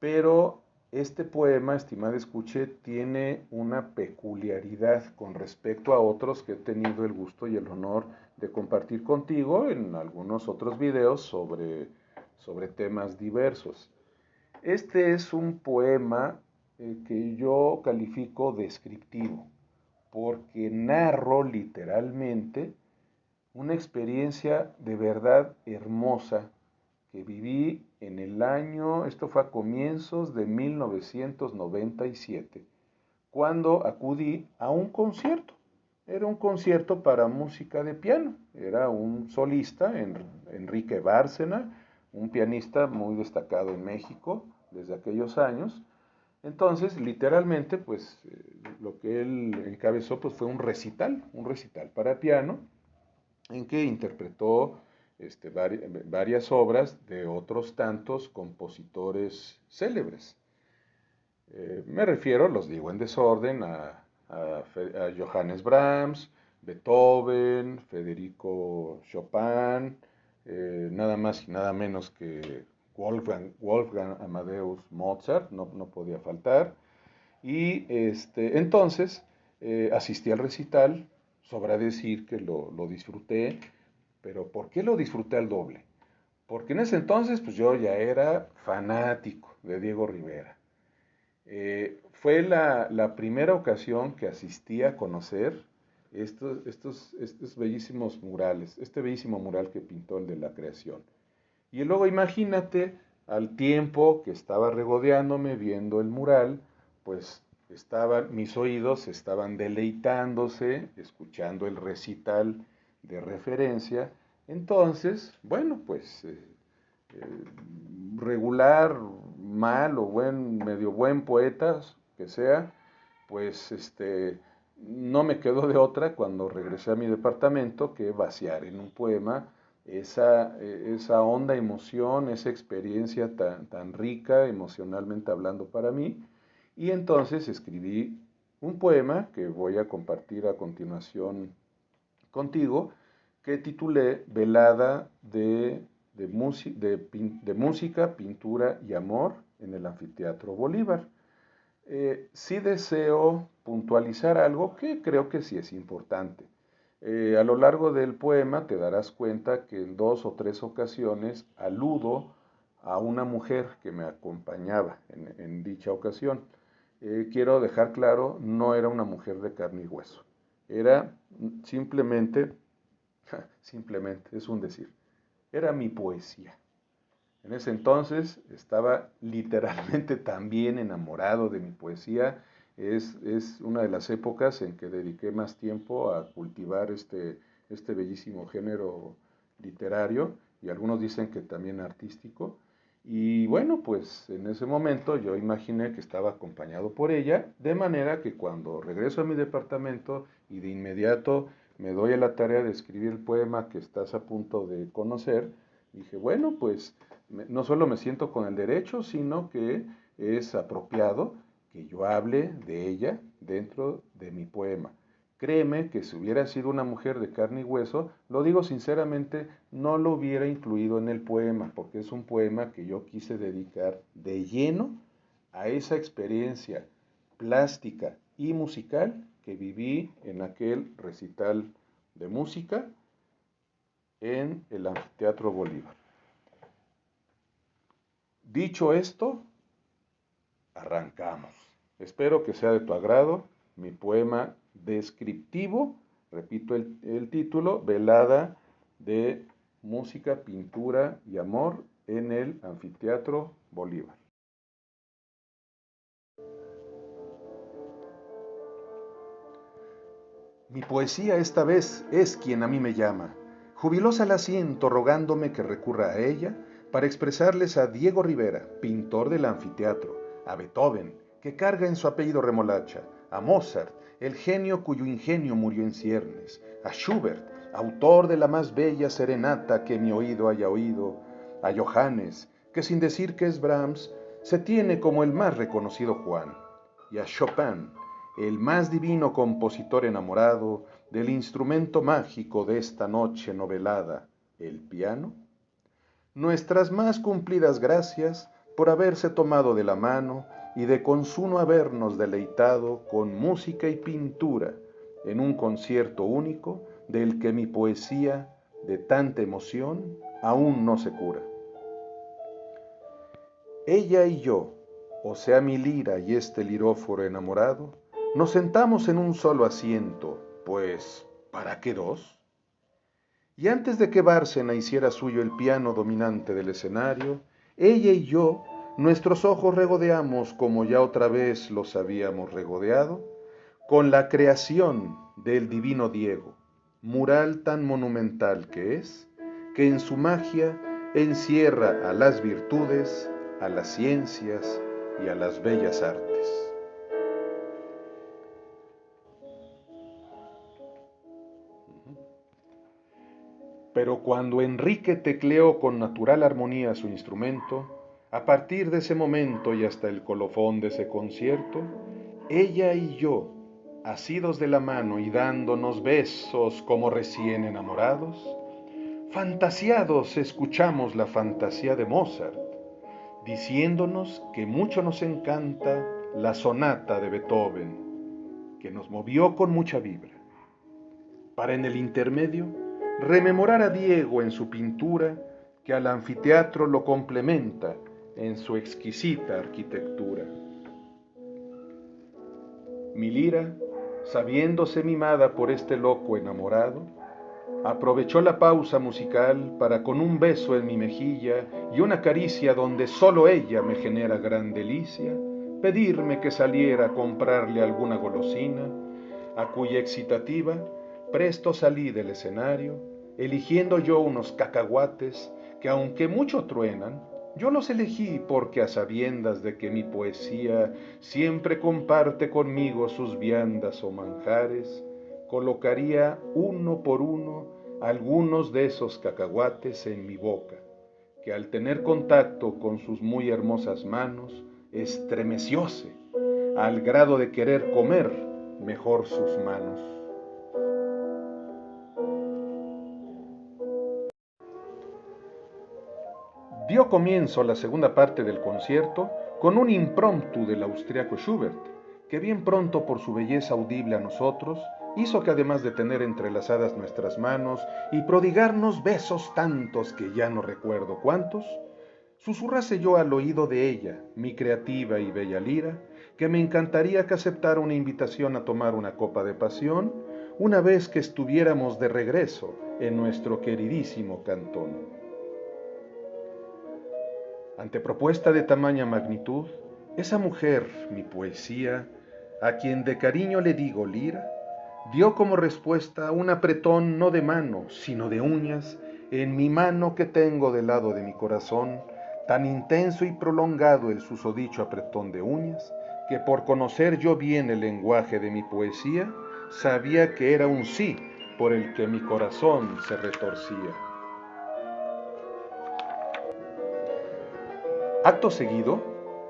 Pero este poema, estimada escuche, tiene una peculiaridad con respecto a otros que he tenido el gusto y el honor de compartir contigo en algunos otros videos sobre temas diversos. Este es un poema que yo califico descriptivo, porque narro literalmente una experiencia de verdad hermosa que viví en el año, esto fue a comienzos de 1997, cuando acudí a un concierto. Era un concierto para música de piano. Era un solista, Enrique Bárcena, un pianista muy destacado en México desde aquellos años. Entonces, literalmente, pues, lo que él encabezó, pues, fue un recital para piano, en que interpretó varias obras de otros tantos compositores célebres. Me refiero, los digo en desorden, a Johannes Brahms, Beethoven, Federico Chopin, nada más y nada menos que Wolfgang Amadeus Mozart, no podía faltar. Y entonces asistí al recital, sobra decir que lo disfruté, pero ¿por qué lo disfruté al doble? Porque en ese entonces pues yo ya era fanático de Diego Rivera. Fue la primera ocasión que asistí a conocer estos bellísimos murales, este bellísimo mural que pintó el de la creación. Y luego imagínate, al tiempo que estaba regodeándome viendo el mural, pues mis oídos estaban deleitándose, escuchando el recital de referencia. Entonces, bueno, pues regular, mal o medio buen poeta que sea, pues no me quedó de otra cuando regresé a mi departamento que vaciar en un poema esa honda emoción, esa experiencia tan rica emocionalmente hablando para mí. Y entonces escribí un poema que voy a compartir a continuación contigo, que titulé Velada de música, pintura y amor en el Anfiteatro Bolívar. Sí deseo puntualizar algo que creo que sí es importante. A lo largo del poema te darás cuenta que en 2 o 3 ocasiones aludo a una mujer que me acompañaba en dicha ocasión. Quiero dejar claro, no era una mujer de carne y hueso. Era simplemente, simplemente, es un decir, era mi poesía. En ese entonces estaba literalmente también enamorado de mi poesía. Es una de las épocas en que dediqué más tiempo a cultivar este bellísimo género literario y algunos dicen que también artístico. Y bueno, pues en ese momento yo imaginé que estaba acompañado por ella, de manera que cuando regreso a mi departamento y de inmediato me doy a la tarea de escribir el poema que estás a punto de conocer, dije, bueno, pues no solo me siento con el derecho, sino que es apropiado que yo hable de ella dentro de mi poema. Créeme que si hubiera sido una mujer de carne y hueso, lo digo sinceramente, no lo hubiera incluido en el poema, porque es un poema que yo quise dedicar de lleno a esa experiencia plástica y musical que viví en aquel recital de música en el Anfiteatro Bolívar. Dicho esto, arrancamos. Espero que sea de tu agrado mi poema descriptivo, repito el título, Velada de música, pintura y amor en el Anfiteatro Bolívar. Mi poesía esta vez es quien a mí me llama. Jubilosa la siento rogándome que recurra a ella para expresarles a Diego Rivera, pintor del anfiteatro, a Beethoven, que carga en su apellido remolacha, a Mozart, el genio cuyo ingenio murió en ciernes, a Schubert, autor de la más bella serenata que mi oído haya oído, a Johannes, que sin decir que es Brahms, se tiene como el más reconocido Juan, y a Chopin, el más divino compositor enamorado del instrumento mágico de esta noche novelada, el piano, nuestras más cumplidas gracias por haberse tomado de la mano y de consuno habernos deleitado con música y pintura en un concierto único del que mi poesía, de tanta emoción, aún no se cura. Ella y yo, o sea mi lira y este liróforo enamorado, nos sentamos en un solo asiento, pues, ¿para qué dos? Y antes de que Bárcena hiciera suyo el piano dominante del escenario, ella y yo, nuestros ojos regodeamos como ya otra vez los habíamos regodeado, con la creación del divino Diego, mural tan monumental que en su magia encierra a las virtudes, a las ciencias y a las bellas artes. Pero cuando Enrique tecleó con natural armonía su instrumento, a partir de ese momento y hasta el colofón de ese concierto, ella y yo, asidos de la mano y dándonos besos como recién enamorados, fantasiados escuchamos la fantasía de Mozart, diciéndonos que mucho nos encanta la sonata de Beethoven, que nos movió con mucha vibra, para en el intermedio rememorar a Diego en su pintura que al anfiteatro lo complementa en su exquisita arquitectura. Mi lira, sabiéndose mimada por este loco enamorado, aprovechó la pausa musical para con un beso en mi mejilla y una caricia donde solo ella me genera gran delicia, pedirme que saliera a comprarle alguna golosina, a cuya excitativa presto salí del escenario, eligiendo yo unos cacahuates que aunque mucho truenan, yo los elegí porque a sabiendas de que mi poesía siempre comparte conmigo sus viandas o manjares, colocaría uno por uno algunos de esos cacahuates en mi boca, que al tener contacto con sus muy hermosas manos, estremecióse al grado de querer comer mejor sus manos. Dio comienzo la segunda parte del concierto con un impromptu del austriaco Schubert, que bien pronto por su belleza audible a nosotros, hizo que además de tener entrelazadas nuestras manos y prodigarnos besos tantos que ya no recuerdo cuántos, susurrase yo al oído de ella, mi creativa y bella lira, que me encantaría que aceptara una invitación a tomar una copa de pasión una vez que estuviéramos de regreso en nuestro queridísimo cantón. Ante propuesta de tamaña magnitud, esa mujer, mi poesía, a quien de cariño le digo lira, dio como respuesta un apretón no de mano, sino de uñas, en mi mano que tengo del lado de mi corazón, tan intenso y prolongado el susodicho apretón de uñas, que por conocer yo bien el lenguaje de mi poesía, sabía que era un sí por el que mi corazón se retorcía. Acto seguido,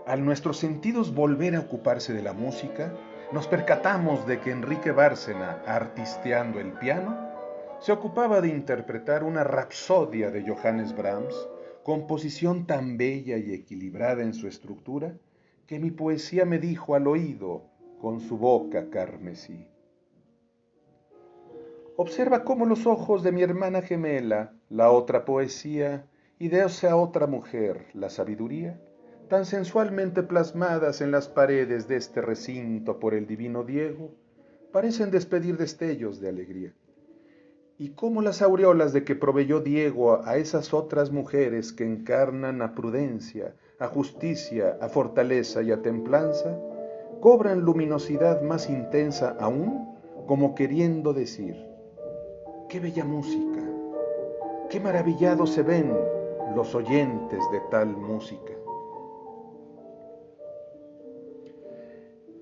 al nuestros sentidos volver a ocuparse de la música, nos percatamos de que Enrique Bárcena, artisteando el piano, se ocupaba de interpretar una rapsodia de Johannes Brahms, composición tan bella y equilibrada en su estructura, que mi poesía me dijo al oído con su boca carmesí. Observa cómo los ojos de mi hermana gemela, la otra poesía, y de esa otra mujer, la sabiduría, tan sensualmente plasmadas en las paredes de este recinto por el divino Diego, parecen despedir destellos de alegría. Y cómo las aureolas de que proveyó Diego a esas otras mujeres que encarnan a prudencia, a justicia, a fortaleza y a templanza, cobran luminosidad más intensa aún, como queriendo decir: ¡qué bella música! ¡Qué maravillados se ven los oyentes de tal música!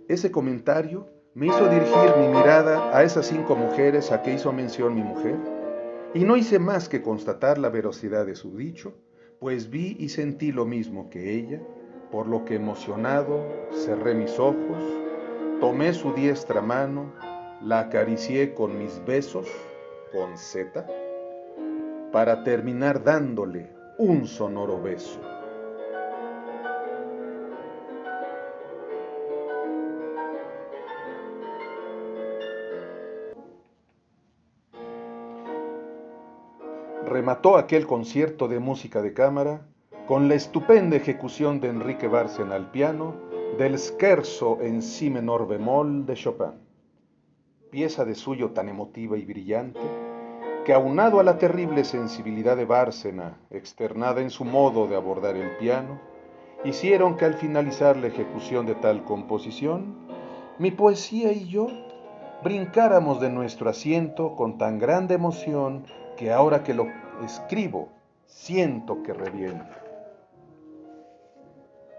Ese comentario me hizo dirigir mi mirada a esas 5 mujeres a que hizo mención mi mujer, y no hice más que constatar la veracidad de su dicho, pues vi y sentí lo mismo que ella, por lo que emocionado cerré mis ojos, tomé su diestra mano, la acaricié con mis besos, con Z, para terminar dándole un sonoro beso. Remató aquel concierto de música de cámara con la estupenda ejecución de Enrique Bárcena al piano del Scherzo en si menor bemol de Chopin, pieza de suyo tan emotiva y brillante que, aunado a la terrible sensibilidad de Bárcena externada en su modo de abordar el piano, hicieron que al finalizar la ejecución de tal composición, mi poesía y yo brincáramos de nuestro asiento con tan grande emoción que ahora que lo escribo, siento que revienta.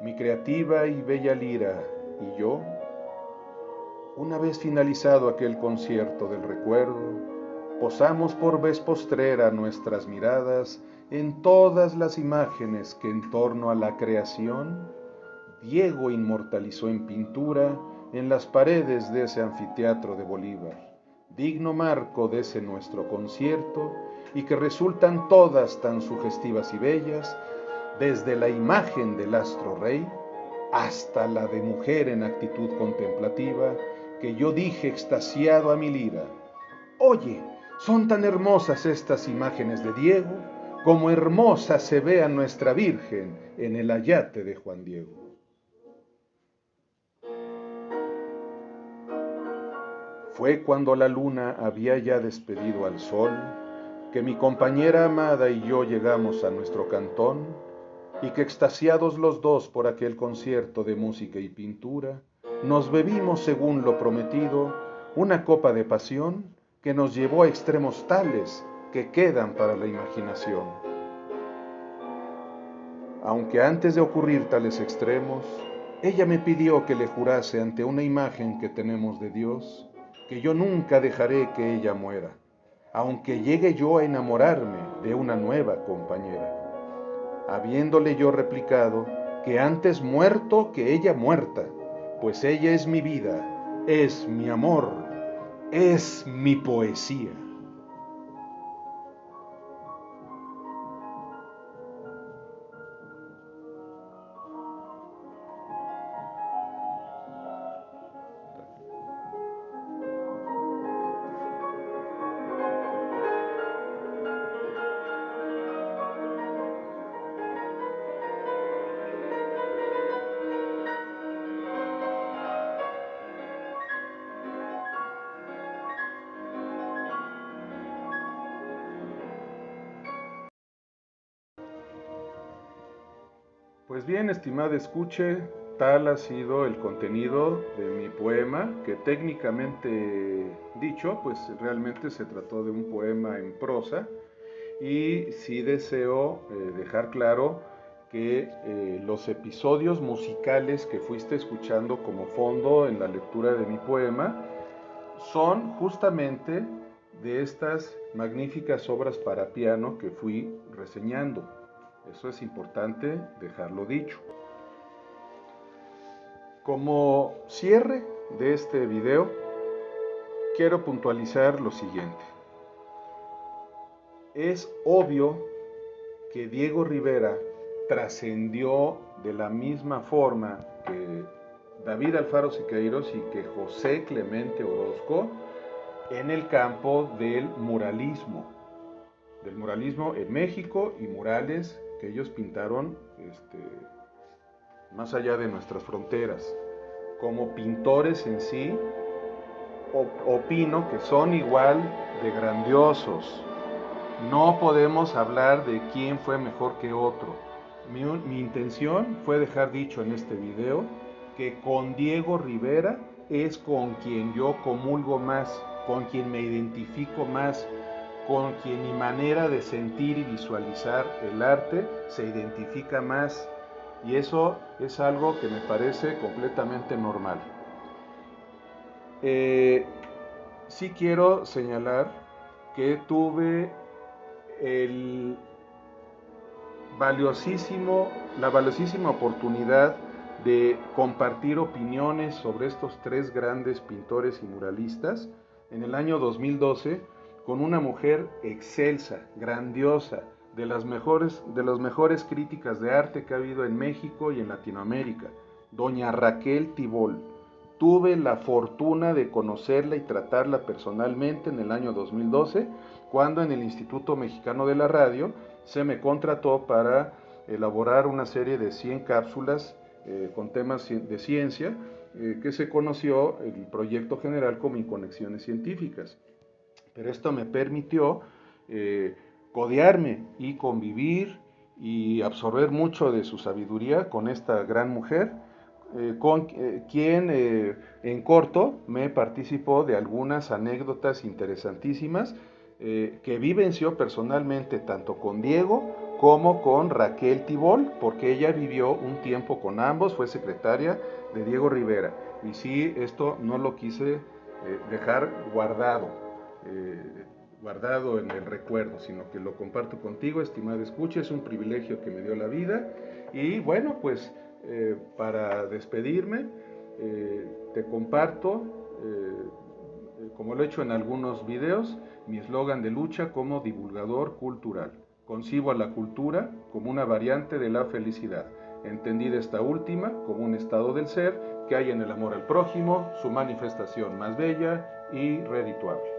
Mi creativa y bella lira y yo, una vez finalizado aquel concierto del recuerdo, posamos por vez postrera nuestras miradas en todas las imágenes que en torno a la creación Diego inmortalizó en pintura en las paredes de ese anfiteatro de Bolívar, digno marco de ese nuestro concierto, y que resultan todas tan sugestivas y bellas, desde la imagen del astro rey hasta la de mujer en actitud contemplativa, que yo dije extasiado a mi lira: oye, son tan hermosas estas imágenes de Diego, como hermosa se ve a nuestra Virgen en el ayate de Juan Diego. Fue cuando la luna había ya despedido al sol, que mi compañera amada y yo llegamos a nuestro cantón, y que extasiados los dos por aquel concierto de música y pintura, nos bebimos según lo prometido una copa de pasión que nos llevó a extremos tales que quedan para la imaginación. Aunque antes de ocurrir tales extremos, ella me pidió que le jurase ante una imagen que tenemos de Dios, que yo nunca dejaré que ella muera, aunque llegue yo a enamorarme de una nueva compañera. Habiéndole yo replicado que antes muerto que ella muerta, pues ella es mi vida, es mi amor, es mi poesía. Pues bien, estimada escuche, tal ha sido el contenido de mi poema, que técnicamente dicho, pues realmente se trató de un poema en prosa, y sí deseo dejar claro que los episodios musicales que fuiste escuchando como fondo en la lectura de mi poema son justamente de estas magníficas obras para piano que fui reseñando. Eso es importante dejarlo dicho. Como cierre de este video, quiero puntualizar lo siguiente. Es obvio que Diego Rivera trascendió de la misma forma que David Alfaro Siqueiros y que José Clemente Orozco en el campo del muralismo en México, y murales que ellos pintaron más allá de nuestras fronteras. Como pintores en sí, opino que son igual de grandiosos. No podemos hablar de quién fue mejor que otro. Mi intención fue dejar dicho en este video que con Diego Rivera es con quien yo comulgo más, con quien me identifico más, con quien mi manera de sentir y visualizar el arte se identifica más, y eso es algo que me parece completamente normal. Sí quiero señalar que tuve la valiosísima oportunidad de compartir opiniones sobre estos tres grandes pintores y muralistas en el año 2012 con una mujer excelsa, grandiosa, de las mejores críticas de arte que ha habido en México y en Latinoamérica, doña Raquel Tibol. Tuve la fortuna de conocerla y tratarla personalmente en el año 2012, cuando en el Instituto Mexicano de la Radio se me contrató para elaborar una serie de 100 cápsulas con temas de ciencia, que se conoció el proyecto general como Inconexiones Científicas. Pero esto me permitió codearme y convivir y absorber mucho de su sabiduría con esta gran mujer, con quien en corto me participó de algunas anécdotas interesantísimas que vivenció personalmente tanto con Diego como con Raquel Tibol, porque ella vivió un tiempo con ambos, fue secretaria de Diego Rivera. Y sí, esto no lo quise dejar guardado. guardado en el recuerdo, sino que lo comparto contigo, estimada escucha. Es un privilegio que me dio la vida. Y bueno, pues para despedirme, te comparto, como lo he hecho en algunos videos, mi eslogan de lucha como divulgador cultural. Concibo a la cultura como una variante de la felicidad, entendida esta última como un estado del ser que hay en el amor al prójimo, su manifestación más bella y redituable.